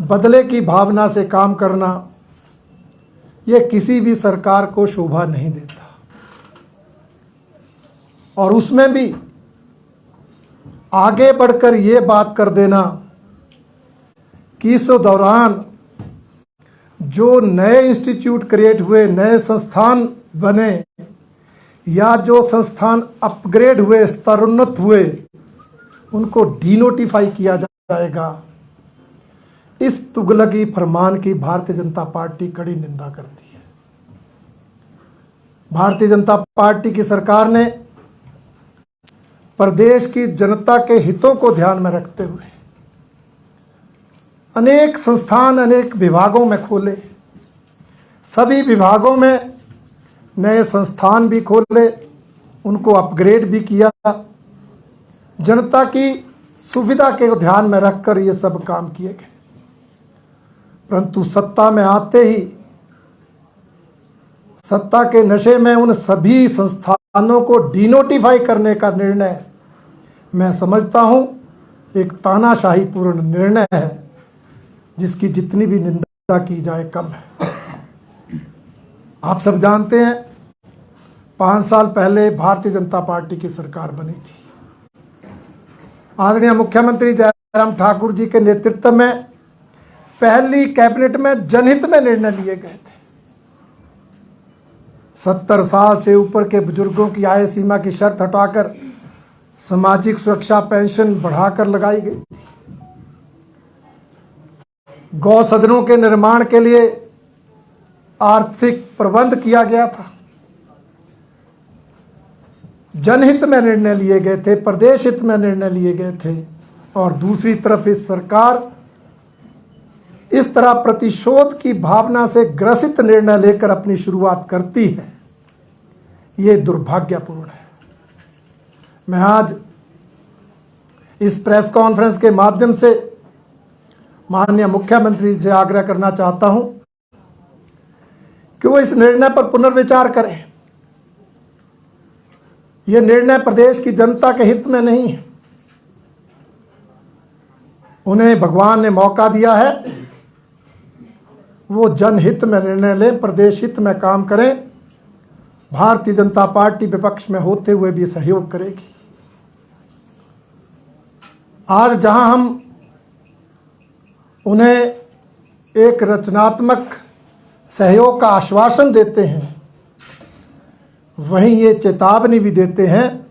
बदले की भावना से काम करना ये किसी भी सरकार को शोभा नहीं देता। और उसमें भी आगे बढ़कर ये बात कर देना कि इस दौरान जो नए इंस्टीट्यूट क्रिएट हुए, नए संस्थान बने या जो संस्थान अपग्रेड हुए, स्तरोन्नत हुए, उनको डीनोटिफाई किया जाएगा, इस तुगलकी फरमान की भारतीय जनता पार्टी कड़ी निंदा करती है। भारतीय जनता पार्टी की सरकार ने प्रदेश की जनता के हितों को ध्यान में रखते हुए अनेक संस्थान अनेक विभागों में खोले, सभी विभागों में नए संस्थान भी खोले, उनको अपग्रेड भी किया, जनता की सुविधा के ध्यान में रखकर ये सब काम किए गए। परंतु सत्ता में आते ही सत्ता के नशे में उन सभी संस्थानों को डीनोटिफाई करने का निर्णय मैं समझता हूं एक तानाशाही पूर्ण निर्णय है, जिसकी जितनी भी निंदा की जाए कम है। आप सब जानते हैं 5 साल पहले भारतीय जनता पार्टी की सरकार बनी थी। आदरणीय मुख्यमंत्री जयराम ठाकुर जी के नेतृत्व में पहली कैबिनेट में जनहित में निर्णय लिए गए थे। 70 साल से ऊपर के बुजुर्गों की आय सीमा की शर्त हटाकर सामाजिक सुरक्षा पेंशन बढ़ाकर लगाई गई। गौ सदनों के निर्माण के लिए आर्थिक प्रबंध किया गया था। जनहित में निर्णय लिए गए थे, प्रदेश हित में निर्णय लिए गए थे। और दूसरी तरफ इस सरकार इस तरह प्रतिशोध की भावना से ग्रसित निर्णय लेकर अपनी शुरुआत करती है, ये दुर्भाग्यपूर्ण है। मैं आज इस प्रेस कॉन्फ्रेंस के माध्यम से माननीय मुख्यमंत्री से आग्रह करना चाहता हूं कि वो इस निर्णय पर पुनर्विचार करें। यह निर्णय प्रदेश की जनता के हित में नहीं है। उन्हें भगवान ने मौका दिया है, वो जनहित में निर्णय लें, प्रदेश हित में काम करें। भारतीय जनता पार्टी विपक्ष में होते हुए भी सहयोग करेगी। आज जहां हम उन्हें एक रचनात्मक सहयोग का आश्वासन देते हैं, वहीं ये चेतावनी भी देते हैं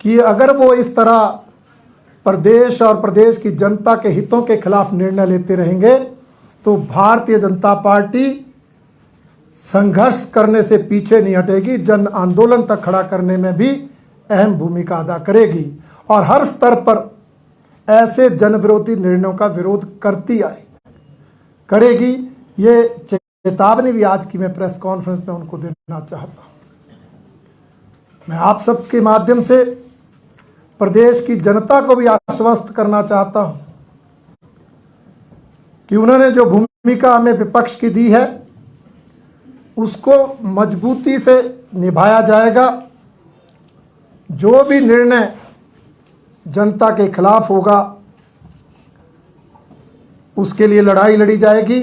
कि अगर वो इस तरह प्रदेश और प्रदेश की जनता के हितों के खिलाफ निर्णय लेते रहेंगे तो भारतीय जनता पार्टी संघर्ष करने से पीछे नहीं हटेगी, जन आंदोलन तक खड़ा करने में भी अहम भूमिका अदा करेगी और हर स्तर पर ऐसे जन विरोधी निर्णयों का विरोध करती करेगी। ये चेतावनी भी आज की मैं प्रेस कॉन्फ्रेंस में उनको देना चाहता हूं। मैं आप सबके माध्यम से प्रदेश की जनता को भी आश्वस्त करना चाहता हूं कि उन्होंने जो भूमिका हमें विपक्ष की दी है उसको मजबूती से निभाया जाएगा। जो भी निर्णय जनता के खिलाफ होगा उसके लिए लड़ाई लड़ी जाएगी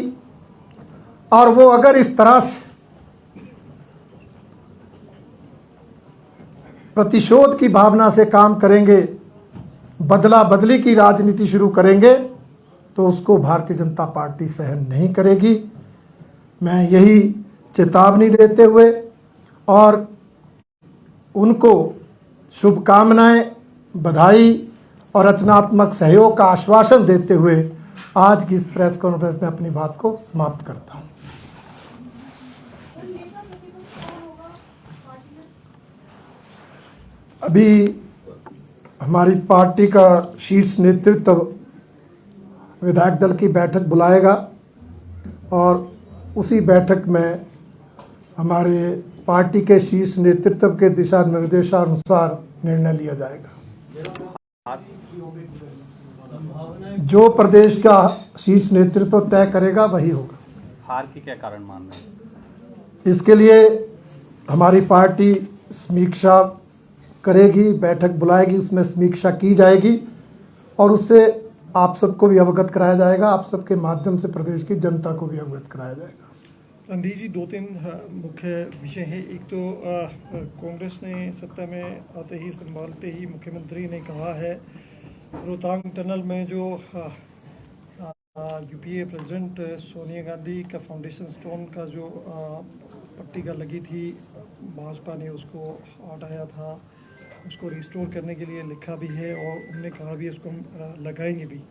और वो अगर इस तरह से प्रतिशोध की भावना से काम करेंगे, बदला बदली की राजनीति शुरू करेंगे, तो उसको भारतीय जनता पार्टी सहन नहीं करेगी। मैं यही चेतावनी देते हुए और उनको शुभकामनाएं, बधाई और रचनात्मक सहयोग का आश्वासन देते हुए आज की इस प्रेस कॉन्फ्रेंस में अपनी बात को समाप्त करता हूं। अभी हमारी पार्टी का शीर्ष नेतृत्व विधायक दल की बैठक बुलाएगा और उसी बैठक में हमारे पार्टी के शीर्ष नेतृत्व के दिशा निर्देशानुसार निर्णय लिया जाएगा। जो प्रदेश का शीर्ष नेतृत्व तय करेगा वही होगा। हार की क्या कारण मान रहे हैं? इसके लिए हमारी पार्टी समीक्षा करेगी, बैठक बुलाएगी, उसमें समीक्षा की जाएगी और उससे आप सबको भी अवगत कराया जाएगा, आप सबके माध्यम से प्रदेश की जनता को भी अवगत कराया जाएगा। रणधीर जी, दो तीन मुख्य विषय हैं। एक तो कांग्रेस ने सत्ता में आते ही संभालते ही मुख्यमंत्री ने कहा है रोहतांग टनल में जो यूपीए प्रेसिडेंट सोनिया गांधी का फाउंडेशन स्टोन का जो पट्टिका लगी थी, भाजपा ने उसको हटाया था, उसको रिस्टोर करने के लिए लिखा भी है और उन्होंने कहा भी उसको हम लगाएंगे भी।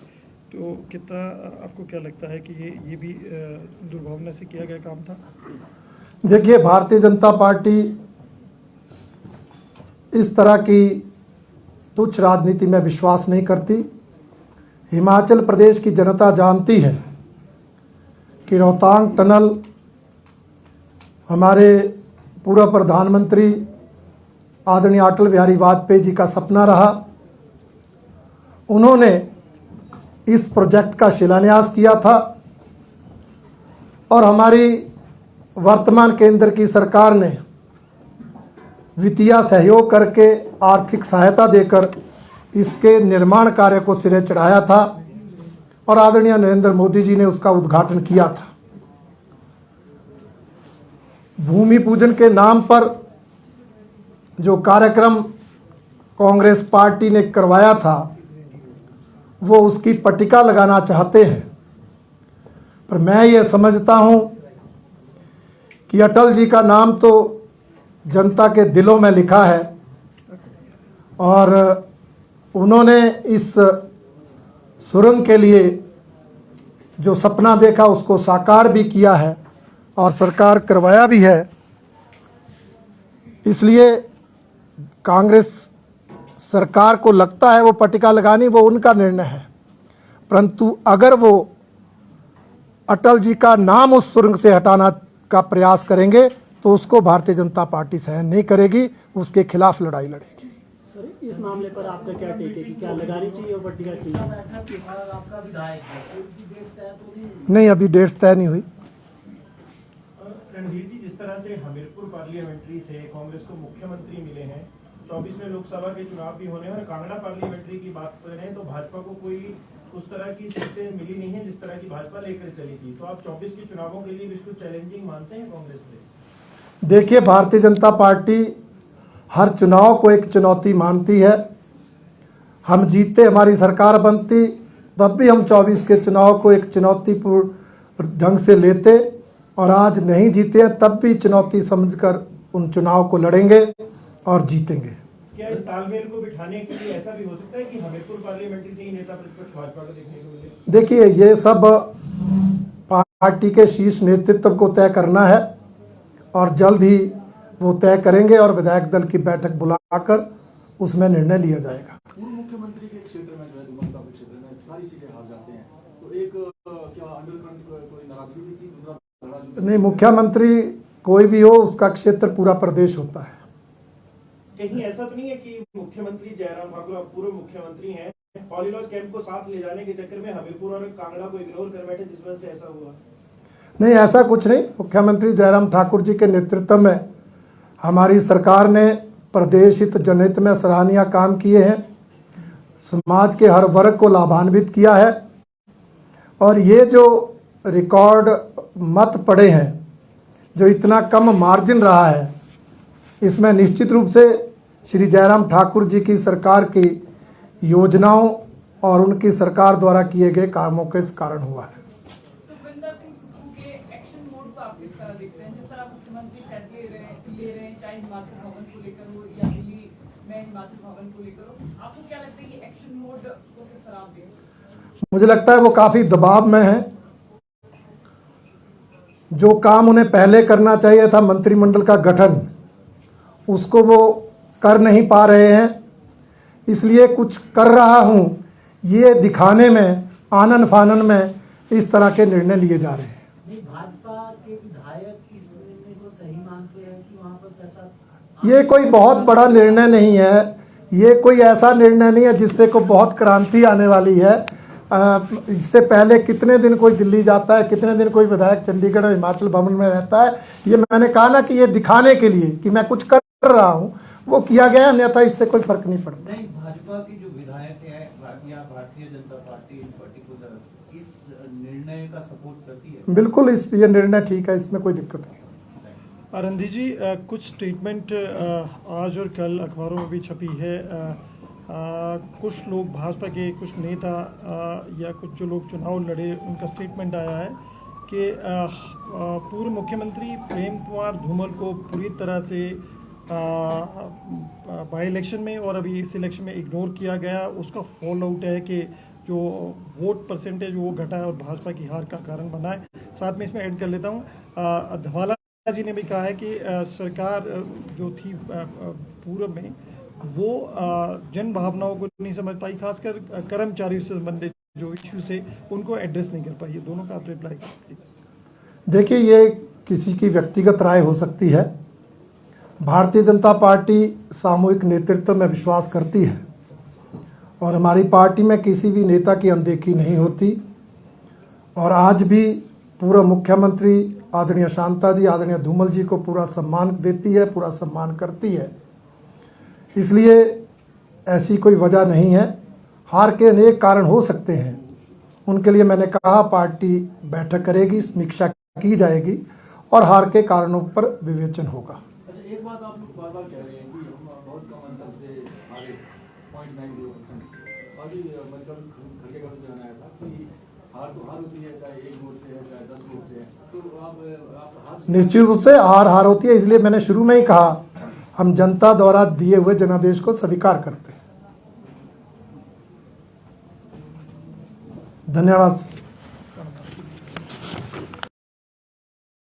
तो कितना आपको क्या लगता है कि ये भी दुर्भावना से किया गया काम था? देखिए, भारतीय जनता पार्टी इस तरह की तुच्छ राजनीति में विश्वास नहीं करती। हिमाचल प्रदेश की जनता जानती है कि रोहतांग टनल हमारे पूर्व प्रधानमंत्री आदरणीय अटल बिहारी वाजपेयी जी का सपना रहा। उन्होंने इस प्रोजेक्ट का शिलान्यास किया था और हमारी वर्तमान केंद्र की सरकार ने वित्तीय सहयोग करके आर्थिक सहायता देकर इसके निर्माण कार्य को सिरे चढ़ाया था और आदरणीय नरेंद्र मोदी जी ने उसका उद्घाटन किया था। भूमि पूजन के नाम पर जो कार्यक्रम कांग्रेस पार्टी ने करवाया था वो उसकी पट्टिका लगाना चाहते हैं, पर मैं ये समझता हूँ कि अटल जी का नाम तो जनता के दिलों में लिखा है और उन्होंने इस सुरंग के लिए जो सपना देखा उसको साकार भी किया है और सरकार करवाया भी है। इसलिए कांग्रेस सरकार को लगता है वो पट्टिका लगानी, वो उनका निर्णय है, परंतु अगर वो अटल जी का नाम उस सुरंग से हटाना का प्रयास करेंगे तो उसको भारतीय जनता पार्टी सहन नहीं करेगी, उसके खिलाफ लड़ाई लड़ेगी। सर, इस मामले पर आपका क्या टेक है कि क्या लगानी चाहिए और पट्टिका की? नहीं, अभी डेट्स तय नहीं हुई। रणधीर जी, जिस तरह से हमीरपुर पार्लियामेंट्री से कांग्रेस को मुख्यमंत्री मिले हैं, 24 में लोकसभा के चुनाव भी होने और कांगड़ा पार्लियामेंट्री की बात करें तो भाजपा को कोई उस तरह की सीटें मिली नहीं है जिस तरह की भाजपा लेकर चली थी। तो आप 24 के चुनावों के लिए बिल्कुल चैलेंजिंग मानते हैं कांग्रेस से? देखिए, भारतीय जनता पार्टी हर चुनाव को एक चुनौती मानती है। हम जीतते, हमारी सरकार बनती, तब भी हम 24 के चुनाव को एक चुनौतीपूर्ण ढंग से लेते और आज नहीं जीते हैं तब भी चुनौती समझकर उन चुनाव को लड़ेंगे और जीतेंगे। क्या इस तालमेल को बिठाने के लिए ऐसा भी हो सकता है कि हमीरपुर पार्लियामेंट्री से ही नेता प्रतिपक्ष भाजपा को देखने को मिले? देखिए, ये सब पार्टी के शीर्ष नेतृत्व को तय करना है और जल्द ही वो तय करेंगे और विधायक दल की बैठक बुलाकर उसमें निर्णय लिया जाएगा। पूर्व मुख्यमंत्री के क्षेत्र में जो है डुमन साहब के क्षेत्र में सारी सीटें हार जाते हैं, तो एक क्या अंडरकरंट कोई नाराजगी भी थी? दूसरा नहीं, मुख्यमंत्री कोई भी हो उसका क्षेत्र पूरा प्रदेश होता है। कहीं ऐसा तो नहीं है कि मुख्यमंत्री जयराम ठाकुर पूर्व मुख्यमंत्री हैं, पॉलीलॉज कैंप को साथ ले जाने के चक्कर में हमीरपुर और कांगड़ा को इग्नोर कर बैठे, जिस वजह से ऐसा हुआ? नहीं, ऐसा कुछ नहीं। मुख्यमंत्री जयराम ठाकुर जी के नेतृत्व में हमारी सरकार ने प्रदेश हित जनहित में सराहनीय काम किए हैं, समाज के हर वर्ग को लाभान्वित किया है और ये जो रिकॉर्ड मत पड़े हैं, जो इतना कम मार्जिन रहा है, इसमें निश्चित रूप से श्री जयराम ठाकुर जी की सरकार की योजनाओं और उनकी सरकार द्वारा किए गए कामों के कारण हुआ है। सुखविंदर सिंह सुक्खू के एक्शन मोड को आप किस तरह देखते हैं? जिस तरह मुख्यमंत्री फैसले ले रहे हैं, चाहे हिमाचल भवन को लेकर हो या दिल्ली में हिमाचल भवन को लेकर हो, आपको क्या लगता है कि एक्शन मोड को किस तरह आप देखते हैं? मुझे लगता है वो काफ़ी दबाव में है। जो काम उन्हें पहले करना चाहिए था, मंत्रिमंडल का गठन, उसको वो कर नहीं पा रहे हैं। इसलिए कुछ कर रहा हूँ ये दिखाने में, आनन फानन में इस तरह के निर्णय लिए जा रहे हैं। भाजपा के विधायक इस निर्णय को सही मानते हैं कि वहाँ पर पैसा? ये कोई बहुत बड़ा निर्णय नहीं है, ये कोई ऐसा निर्णय नहीं है जिससे को बहुत क्रांति आने वाली है। इससे पहले कितने दिन कोई दिल्ली जाता है, कितने दिन कोई विधायक चंडीगढ़ और हिमाचल भवन में रहता है। ये मैंने कहा ना कि ये दिखाने के लिए कि मैं कुछ कर रहा हूँ, वो किया गया, अन्यथा इससे कोई फर्क नहीं पड़ता। नहीं, भाजपा की जो विधायक है या भारतीय जनता पार्टी निर्णय का सपोर्ट करती है? बिल्कुल, ये निर्णय ठीक है, इसमें कोई दिक्कत नहीं। रणधीर जी, कुछ स्टेटमेंट आज और कल अखबारों में भी छपी है। कुछ लोग भाजपा के कुछ नेता या कुछ जो लोग चुनाव लड़े उनका स्टेटमेंट आया है कि पूर्व मुख्यमंत्री प्रेम कुमार धूमल को पूरी तरह से बाई इलेक्शन में और अभी इस इलेक्शन में इग्नोर किया गया। उसका फॉल आउट है कि जो वोट परसेंटेज वो घटा है और भाजपा की हार का कारण बना है। साथ में इसमें ऐड कर लेता हूँ, धवाला जी ने भी कहा है कि सरकार जो थी पूर्व में वो जन भावनाओं को नहीं समझ पाई, खासकर कर्मचारियों से संबंधित जो इश्यूज थे उनको एड्रेस नहीं कर पाई। ये दोनों का आप रिप्लाई करें। देखिए, ये किसी की व्यक्तिगत राय हो सकती है। भारतीय जनता पार्टी सामूहिक नेतृत्व में विश्वास करती है और हमारी पार्टी में किसी भी नेता की अनदेखी नहीं होती। और आज भी पूर्व मुख्यमंत्री आदरणीय शांता जी, आदरणीय धूमल जी को पूरा सम्मान देती है, पूरा सम्मान करती है। इसलिए ऐसी कोई वजह नहीं है। हार के अनेक कारण हो सकते हैं, उनके लिए मैंने कहा पार्टी बैठक करेगी, समीक्षा की जाएगी और हार के कारणों पर विवेचन होगा। अच्छा, एक बात आप लोग बार बार कह रहे हैं कि हम बहुत कम अंतर से हारे 0.90%। अभी मल्लिकार्जुन खड़गे का जो आया था कि हार तो हार होती है, चाहे 1 वोट से है चाहे 10 वोट से है, तो आप हार निश्चित रूप से हार होती है। इसलिए मैंने शुरू में ही कहा, हम जनता द्वारा दिए हुए जनादेश को स्वीकार करते हैं। धन्यवाद।